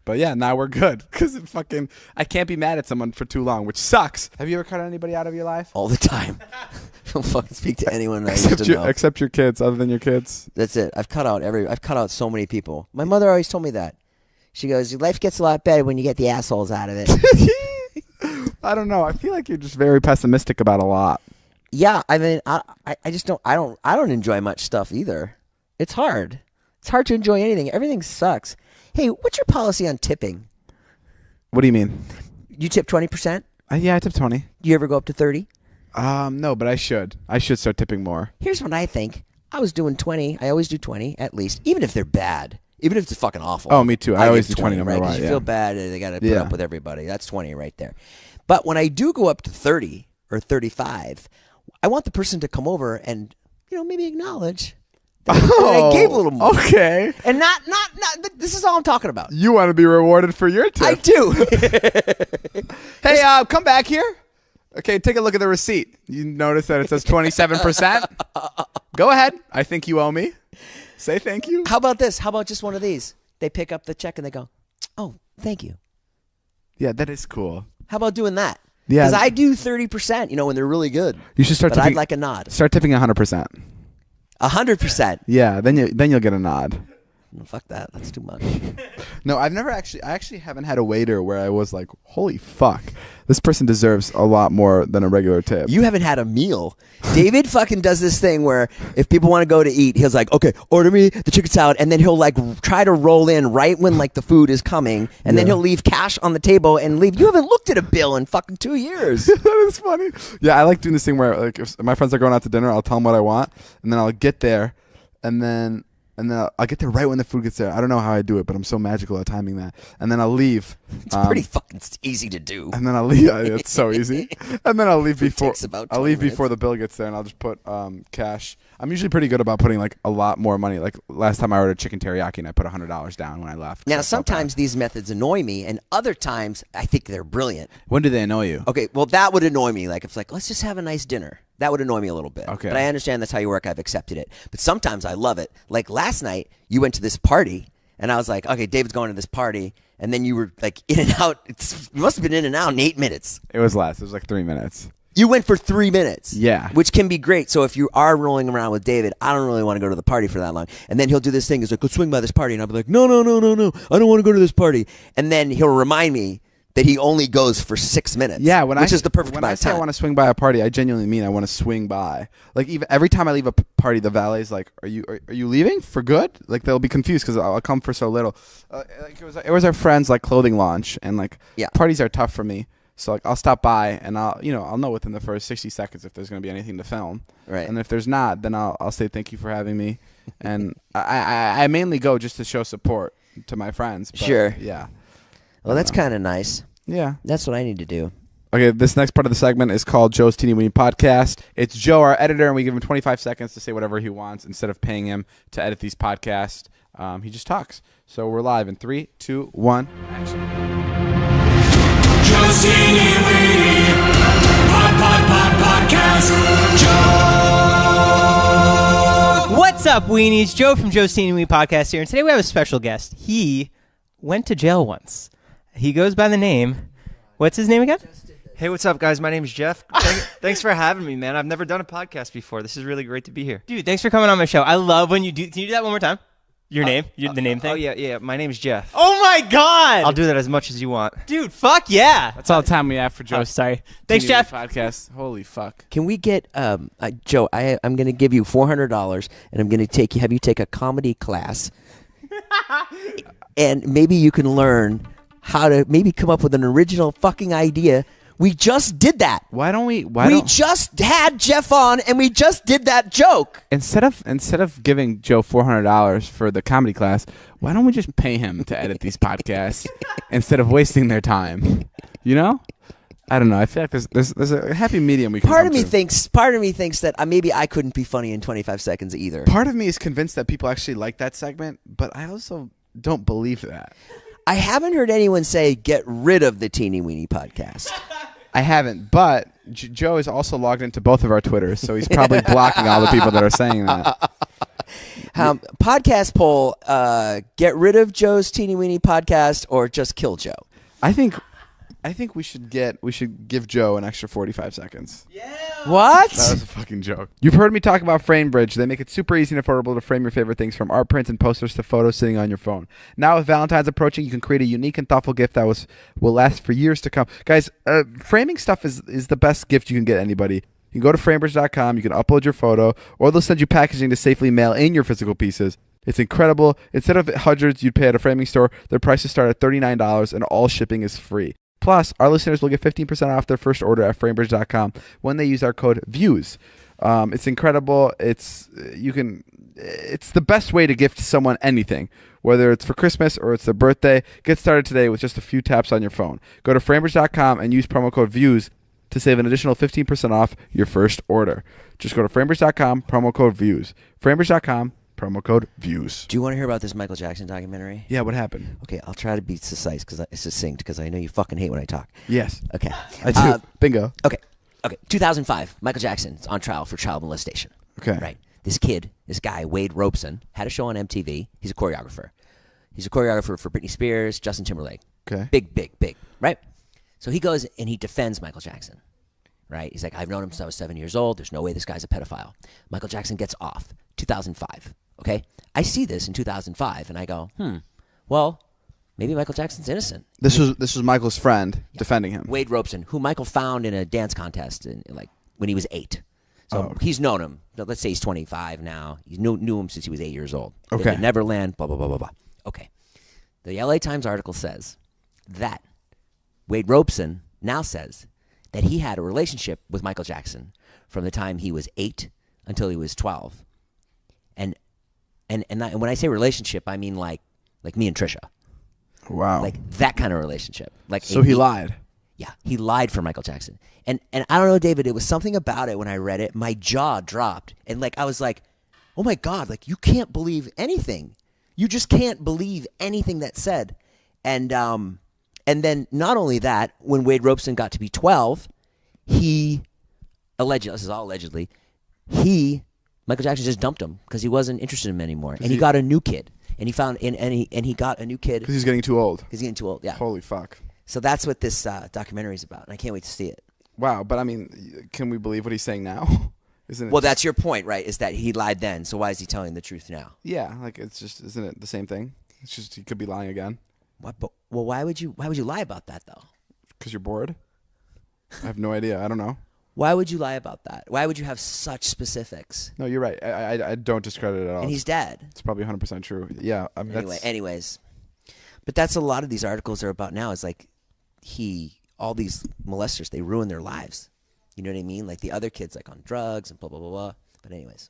But yeah, now we're good because I can't be mad at someone for too long, which sucks. Have you ever cut anybody out of your life? All the time. Don't fucking speak to anyone I used to know. Except your kids, other than your kids. That's it. I've cut out so many people. My mother always told me that. She goes, your life gets a lot better when you get the assholes out of it. I don't know. I feel like you're just very pessimistic about a lot. Yeah, I mean, I just don't. I don't enjoy much stuff either. It's hard. It's hard to enjoy anything. Everything sucks. Hey, what's your policy on tipping? What do you mean? You tip 20%? Yeah, I tip 20. Do you ever go up to 30? No, but I should. I should start tipping more. Here's what I think. I was doing 20. I always do 20 at least, even if they're bad. Even if it's fucking awful. Oh, me too. I always give do 20 no matter right? 'Cause what, you yeah. feel bad and they got to put Yeah. up with everybody. That's 20 right there. But when I do go up to 30 or 35, I want the person to come over and, maybe acknowledge that I gave a little more. Okay. And not, this is all I'm talking about. You want to be rewarded for your tip. I do. Hey, come back here. Okay, take a look at the receipt. You notice that it says 27%? Go ahead. I think you owe me. Say thank you. How about this? How about just one of these? They pick up the check and they go, oh, thank you. Yeah, that is cool. How about doing that? Yeah. Because I do 30%, when they're really good. You should start But tipping. I'd like a nod. Start tipping 100%. 100%. Yeah, then you'll get a nod. No, fuck that. That's too much. No, I actually haven't had a waiter where I was like, holy fuck, this person deserves a lot more than a regular tip. You haven't had a meal. David fucking does this thing where if people want to go to eat, he's like, okay, order me the chicken salad, and then he'll like try to roll in right when like the food is coming, and then he'll leave cash on the table and leave. You haven't looked at a bill in fucking 2 years. That is funny. Yeah, I like doing this thing where like if my friends are going out to dinner, I'll tell them what I want, and then I'll get there, and then I'll get there right when the food gets there. I don't know how I do it, but I'm so magical at timing that. And then I'll leave. It's pretty fucking easy to do. And then I'll leave. It's so easy. And then I'll leave before takes about I'll 20 leave minutes. before the bill gets there, and I'll just put cash. I'm usually pretty good about putting like a lot more money. Like last time I ordered chicken teriyaki, and I put $100 down when I left. Now, sometimes these methods annoy me, and other times I think they're brilliant. When do they annoy you? Okay, well, that would annoy me. Like, if it's like, let's just have a nice dinner. That would annoy me a little bit. Okay. But I understand that's how you work. I've accepted it. But sometimes I love it. Like last night, you went to this party, and I was like, okay, David's going to this party. And then you were like in and out. You must have been in and out in 8 minutes. It was less. It was like 3 minutes. You went for 3 minutes. Yeah. Which can be great. So if you are rolling around with David, I don't really want to go to the party for that long. And then he'll do this thing. He's like, let's swing by this party. And I'll be like, no. I don't want to go to this party. And then he'll remind me that he only goes for 6 minutes. Yeah, which is the perfect when amount I of say time. I want to swing by a party, I genuinely mean I want to swing by. Like even every time I leave a party, the valet's like, "Are you leaving for good?" Like they'll be confused because I'll come for so little. Like it was our friend's like clothing launch, and like parties are tough for me. So like I'll stop by and I'll know within the first 60 seconds if there's going to be anything to film. Right. And if there's not, then I'll say thank you for having me. And I mainly go just to show support to my friends. But Sure. Yeah. Well, that's kind of nice. Yeah. That's what I need to do. Okay, this next part of the segment is called Joe's Teeny Weeny Podcast. It's Joe, our editor, and we give him 25 seconds to say whatever he wants instead of paying him to edit these podcasts. He just talks. So we're live in 3, 2, 1, action. Joe's Teeny Weeny Podcast. Joe. What's up, weenies? Joe from Joe's Teeny Weeny Podcast here, and today we have a special guest. He went to jail once. He goes by the name. What's his name again? Hey, what's up, guys? My name's Jeff. Thanks for having me, man. I've never done a podcast before. This is really great to be here. Dude, thanks for coming on my show. I love when you do. Can you do that one more time? Your name? The name thing? Oh, yeah. My name's Jeff. Oh, my God. I'll do that as much as you want. Dude, fuck yeah. That's all the time we have for Joe's Sorry. Thanks, Teeny Weeny Jeff. Podcast. Holy fuck. Can we get Joe? I'm going to give you $400, and I'm going to have you take a comedy class, and maybe you can learn how to maybe come up with an original fucking idea. We just did that. Why don't we just had Jeff on, and we just did that joke. instead of giving Joe $400 for the comedy class, why don't we just pay him to edit these podcasts instead of wasting their time? You know? I don't know. I feel like there's a happy medium we can Part of come me to. thinks that maybe I couldn't be funny in 25 seconds either. Part of me is convinced that people actually like that segment, but I also don't believe that. I haven't heard anyone say get rid of the Teeny Weeny Podcast. I haven't, but Joe is also logged into both of our Twitters, so he's probably blocking all the people that are saying that. Podcast poll: get rid of Joe's Teeny Weeny Podcast or just kill Joe. I think we should give Joe an extra 45 seconds. What? That was a fucking joke. You've heard me talk about FrameBridge. They make it super easy and affordable to frame your favorite things, from art prints and posters to photos sitting on your phone. Now with Valentine's approaching, you can create a unique and thoughtful gift that will last for years to come. Guys, framing stuff is the best gift you can get anybody. You can go to framebridge.com, you can upload your photo, or they'll send you packaging to safely mail in your physical pieces. It's incredible. Instead of hundreds you'd pay at a framing store, their prices start at $39 and all shipping is free. Plus, our listeners will get 15% off their first order at framebridge.com when they use our code VIEWS. It's incredible. It's the best way to gift someone anything, whether it's for Christmas or it's their birthday. Get started today with just a few taps on your phone. Go to framebridge.com and use promo code VIEWS to save an additional 15% off your first order. Just go to framebridge.com, promo code VIEWS. Framebridge.com, promo code VIEWS. Do you want to hear about this Michael Jackson documentary? Yeah, what happened? Okay, I'll try to be succinct because I know you fucking hate when I talk. Yes. Okay. I do. Bingo. Okay. 2005, Michael Jackson's on trial for child molestation. Okay. Right. This guy, Wade Robeson, had a show on MTV. He's a choreographer. He's a choreographer for Britney Spears, Justin Timberlake. Okay. Big, right? So he goes and he defends Michael Jackson, right? He's like, I've known him since I was 7 years old. There's no way this guy's a pedophile. Michael Jackson gets off. 2005, okay? I see this in 2005, and I go, well, maybe Michael Jackson's innocent. This was Michael's friend defending him. Wade Robeson, who Michael found in a dance contest when he was 8. So he's known him. Let's say he's 25 now. He knew him since he was 8 years old. Okay. Lived in Neverland, blah, blah, blah, blah, blah. Okay. The LA Times article says that Wade Robeson now says that he had a relationship with Michael Jackson from the time he was 8 until he was 12. And when I say relationship, I mean like me and Trisha. Wow. Like that kind of relationship. So he lied. Yeah, he lied for Michael Jackson. And I don't know, David, it was something about it when I read it. My jaw dropped. And I was like, oh my God, you can't believe anything. You just can't believe anything that's said. And then not only that, when Wade Robeson got to be 12, this is all allegedly, Michael Jackson just dumped him because he wasn't interested in him anymore. And he got a new kid. And he found and he got a new kid Because he's getting too old. He's getting too old. Yeah. Holy fuck. So that's what this documentary is about, and I can't wait to see it. Wow, but I mean, can we believe what he's saying now? Isn't it? Well, that's your point, right? Is that he lied then? So why is he telling the truth now? Yeah, it's just, isn't it the same thing? It's just he could be lying again. What? But, well, why would you lie about that though? Because you're bored. I have no idea. I don't know. Why would you lie about that? Why would you have such specifics? No, you're right. I don't discredit it at all. And he's dead. It's probably 100% true. Yeah. I mean, Anyways, but that's a lot of these articles are about now. Is all these molesters, they ruin their lives. You know what I mean? Like the other kids, on drugs and blah blah blah blah. But anyways,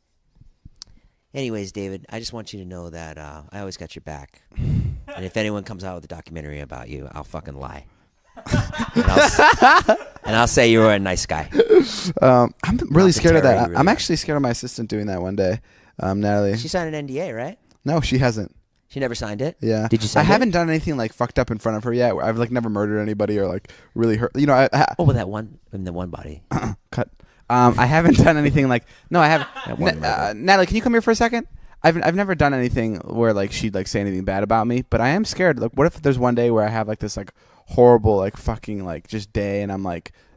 David, I just want you to know that I always got your back. And if anyone comes out with a documentary about you, I'll fucking lie. and I'll say you were a nice guy. I'm really scared of that. Really I'm actually scared of my assistant doing that one day, Natalie. She signed an NDA, right? No, she hasn't. She never signed it? Yeah. Did you sign I it? haven't done anything fucked up in front of her yet. I've never murdered anybody or really hurt. You know, with that one body. cut. I haven't done anything no, I haven't. That one murder. Natalie, can you come here for a second? I've never done anything where she'd say anything bad about me, but I am scared. What if there's one day where I have this horrible fucking just day and I'm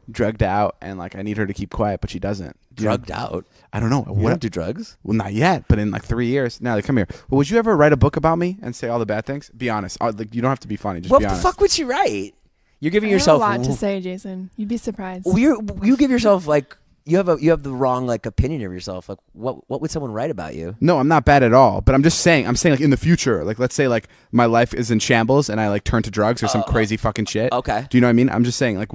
drugged out and I need her to keep quiet, but she doesn't. Drugged out? I don't know. You don't do drugs? Well, not yet, but in 3 years. Natalie, come here. Well, would you ever write a book about me and say all the bad things? Be honest. You don't have to be funny. Just What be the honest. fuck would you write? You're giving I have yourself a lot to say, Jason. You'd be surprised. Well, you give yourself you have the wrong opinion of yourself. What would someone write about you? No, I'm not bad at all. But I'm saying in the future, let's say my life is in shambles and I turn to drugs or some crazy fucking shit. Okay. Do you know what I mean? I'm just saying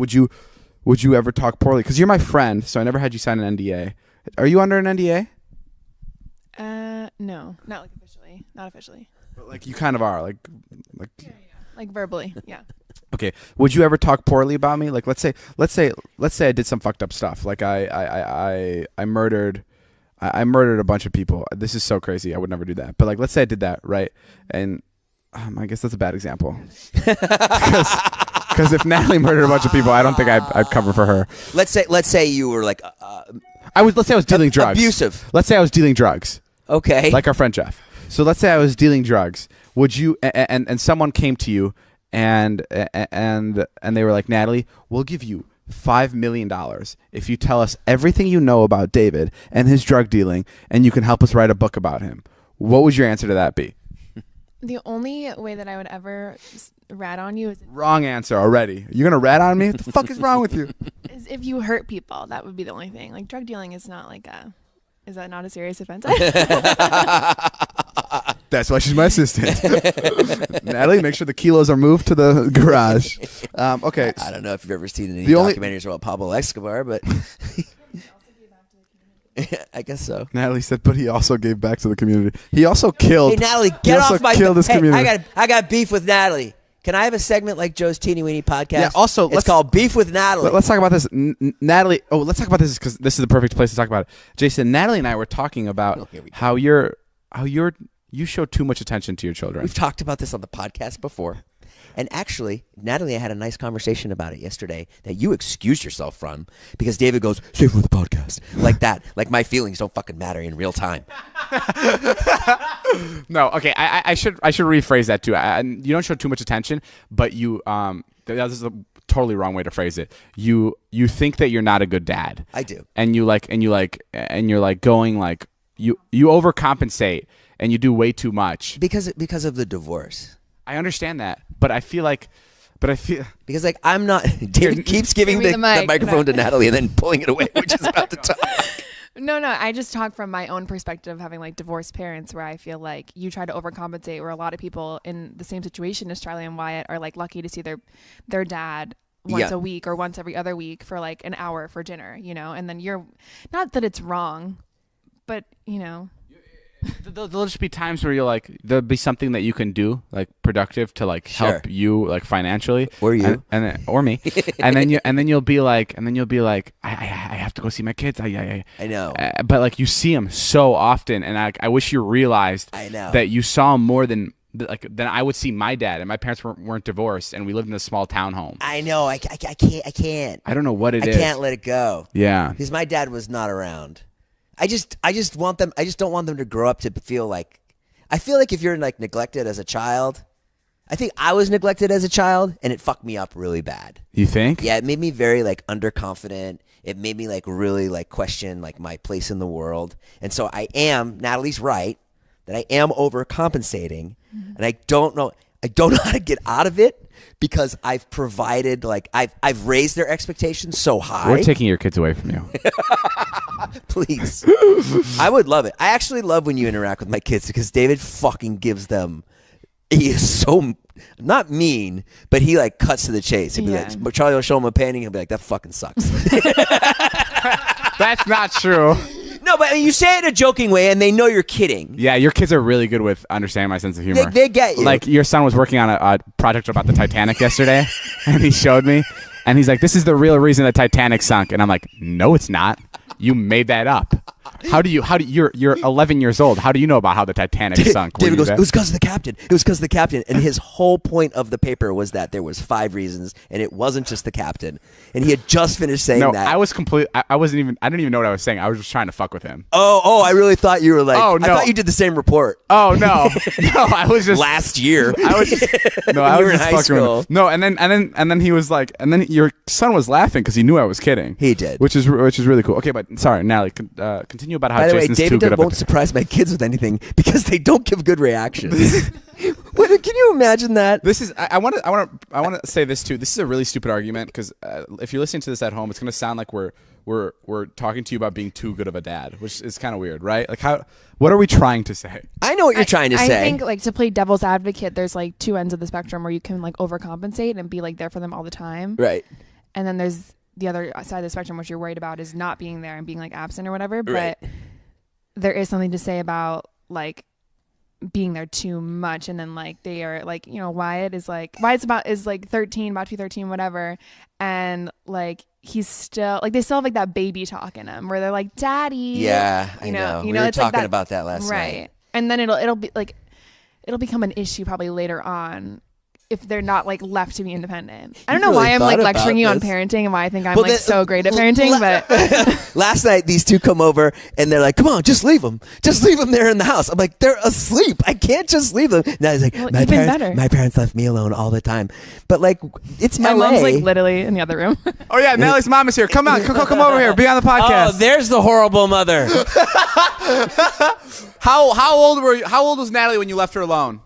would you ever talk poorly? Because you're my friend, so I never had you sign an NDA. Are you under an NDA? No, not officially. Not officially. But you kind of are. Yeah. Verbally, yeah. Okay. Would you ever talk poorly about me? Let's say I did some fucked up stuff. I murdered a bunch of people. This is so crazy. I would never do that. But let's say I did that, right? And I guess that's a bad example. Because if Natalie murdered a bunch of people, I don't think I'd cover for her. Let's say you were let's say I was dealing drugs. Abusive. Let's say I was dealing drugs. Okay. Like our friend Jeff. So let's say I was dealing drugs. Would you and someone came to you and they were like, Natalie, we'll give you $5 million if you tell us everything you know about David and his drug dealing, and you can help us write a book about him. What would your answer to that be? The only way that I would ever rat on you Wrong answer already. You're gonna rat on me? What the fuck is wrong with you? is if you hurt people. That would be the only thing. Drug dealing is not is that not a serious offense? That's why she's my assistant. Natalie, make sure the kilos are moved to the garage. Okay. I don't know if you've ever seen any documentaries about Pablo Escobar, but I guess so. Natalie said, but he also gave back to the community. He also killed. Hey, Natalie, he get also off my. killed this Hey, community. I got beef with Natalie. Can I have a segment like Joe's Teeny Weeny podcast? Yeah, also, it's let's- called Beef with Natalie. Let's talk about this, Natalie. Oh, let's talk about this because this is the perfect place to talk about it. Jason, Natalie and I were talking about here we go. how you show too much attention to your children. We've talked about this on the podcast before. And actually, Natalie, I had a nice conversation about it yesterday that you excused yourself from because David goes, save for the podcast. Like that. Like my feelings don't fucking matter in real time. No, okay. I should rephrase that too. You don't show too much attention, but you this is a totally wrong way to phrase it. You think that you're not a good dad. I do. And you're going like you overcompensate and you do way too much. Because of the divorce. I understand that, but I feel Because like I'm not. David keeps giving Give me the the mic. microphone to Natalie and then pulling it away, which is about to talk. No, I just talk from my own perspective, having like divorced parents, where I feel like you try to overcompensate, where a lot of people in the same situation as Charlie and Wyatt are like lucky to see their dad once Yeah. a week or once every other week for like an hour for dinner, and then you're not that it's wrong, but there'll just be times where there'll be something that you can do like productive to like Sure. help you like financially Or you. or me, and then you'll be like I have to go see my kids. I know. But like you see them so often, and I wish you realized I know. that you saw them more than I would see my dad, and my parents weren't divorced, and we lived in a small town home. I know. I can't. I don't know what it I is. can't let it go. Yeah. Because my dad was not around. I just want them. I just don't want them to grow up to feel like. I feel like if you're like neglected as a child, I think I was neglected as a child, and it fucked me up really bad. You think? Yeah, it made me very like underconfident. It made me like really like question like my place in the world. And so Natalie's right that I am overcompensating, and I don't know how to get out of it because I've provided like I've raised their expectations so high. We're taking your kids away from you. Please. I would love it. I actually love when you interact with my kids because David fucking gives them. He is so not mean, but he like cuts to the chase. He'll be like, Charlie will show him a painting. He'll be like, that fucking sucks. That's not true. No, but I mean, you say it in a joking way, and they know you're kidding. Yeah, your kids are really good with understanding my sense of humor. They get you. Like your son was working on a project about the Titanic yesterday, and he showed me, and he's like, "This is the real reason the Titanic sunk," and I'm like, "No, it's not. You made that up. You're 11 years old. How do you know about how the Titanic sunk?" David goes, "It was because of the captain. It was because of the captain." And his whole point of the paper was that there was 5 reasons, and it wasn't just the captain. And he had just finished saying that. I was complete. I didn't even know what I was saying. I was just trying to fuck with him. Oh, I really thought you were like. Oh, no. I thought you did the same report. Oh no, no, I was just last year. I was just, no, I you was were in just high fucking with school. him. No, and then he was like, and then your son was laughing because he knew I was kidding. He did, which is really cool. Okay, but sorry, Natalie, continue about how By the way, Jason's too David good won't surprise my kids with anything because they don't give good reactions. Can you imagine that? This is I want to say this too. This is a really stupid argument because if you're listening to this at home, it's going to sound like we're talking to you about being too good of a dad, which is kind of weird, right? Like what are we trying to say? I know what you're trying to say. I think like to play devil's advocate, there's like 2 ends of the spectrum where you can like overcompensate and be like there for them all the time, right? And then there's the other side of the spectrum, which you're worried about is not being there and being like absent or whatever. Right. But there is something to say about like being there too much, and then like they are like, Wyatt's like 13, about to be 13, whatever, and like he's still like, they still have like that baby talk in him where they're like, "Daddy." Yeah, I know. We were it's like talking that, about that last right? night. And then it'll be like, it'll become an issue probably later on if they're not like left to be independent. I don't know really why I'm like thought lecturing you about on this. parenting and why I think I'm Well, like so great at parenting, but last night these two come over and they're like, "Come on, just leave them there in the house." I'm like, "They're asleep. I can't just leave them." Now he's like, Well, "My even parents, better. my parents left me alone all the time." But like, it's my LA. mom's like literally in the other room. Oh yeah, Natalie's mom is here. Come on, come over here. Be on the podcast. Oh, there's the horrible mother. How old were you? How old was Natalie when you left her alone?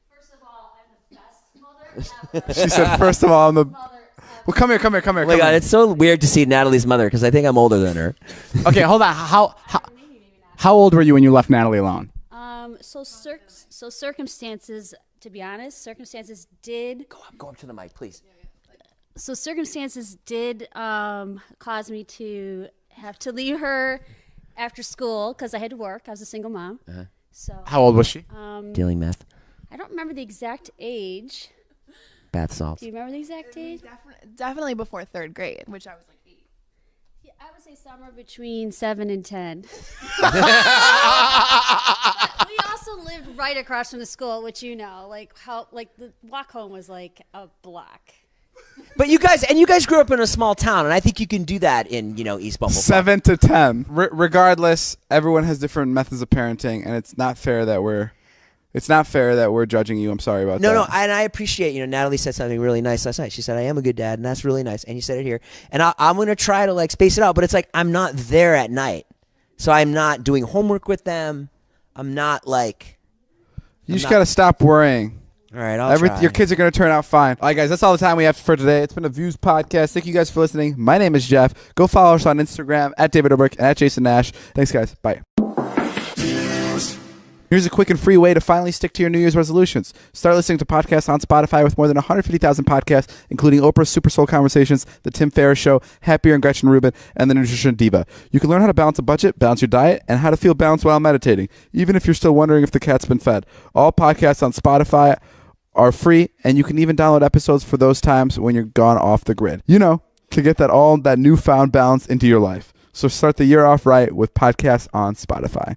First of all, I'm the best mother ever. She said, "First of all, I'm the." Mother ever. Well, come here. Oh my God, it's so weird to see Natalie's mother because I think I'm older than her. Okay, hold on. How old were you when you left Natalie alone? So circumstances, to be honest, circumstances did. Go up to the mic, please. So circumstances did cause me to have to leave her after school because I had to work. I was a single mom. So How old was she? Dealing meth, I don't remember the exact age. bath salts. Do you remember the exact age? Definitely before 3rd grade, which I was like 8. Yeah, I would say somewhere between 7 and 10. We also lived right across from the school, which like the walk home was like a block. But you guys grew up in a small town, and I think you can do that in East Buffalo. 7 to 10. Regardless, everyone has different methods of parenting, and it's not fair that we're judging you. I'm sorry about that. No, and I appreciate, Natalie said something really nice last night. She said, I am a good dad, and that's really nice. And you said it here. And I'm going to try to, like, space it out, but it's like I'm not there at night. So I'm not doing homework with them. I'm not, like... You just got to stop worrying. All right, I'll try. Your kids are going to turn out fine. All right, guys, that's all the time we have for today. It's been a Views podcast. Thank you guys for listening. My name is Jeff. Go follow us on Instagram, at David Dobrik and at Jason Nash. Thanks, guys. Bye. Here's a quick and free way to finally stick to your New Year's resolutions. Start listening to podcasts on Spotify with more than 150,000 podcasts, including Oprah's Super Soul Conversations, The Tim Ferriss Show, Happier and Gretchen Rubin, and The Nutrition Diva. You can learn how to balance a budget, balance your diet, and how to feel balanced while meditating, even if you're still wondering if the cat's been fed. All podcasts on Spotify are free, and you can even download episodes for those times when you're gone off the grid. To get that newfound balance into your life. So start the year off right with podcasts on Spotify.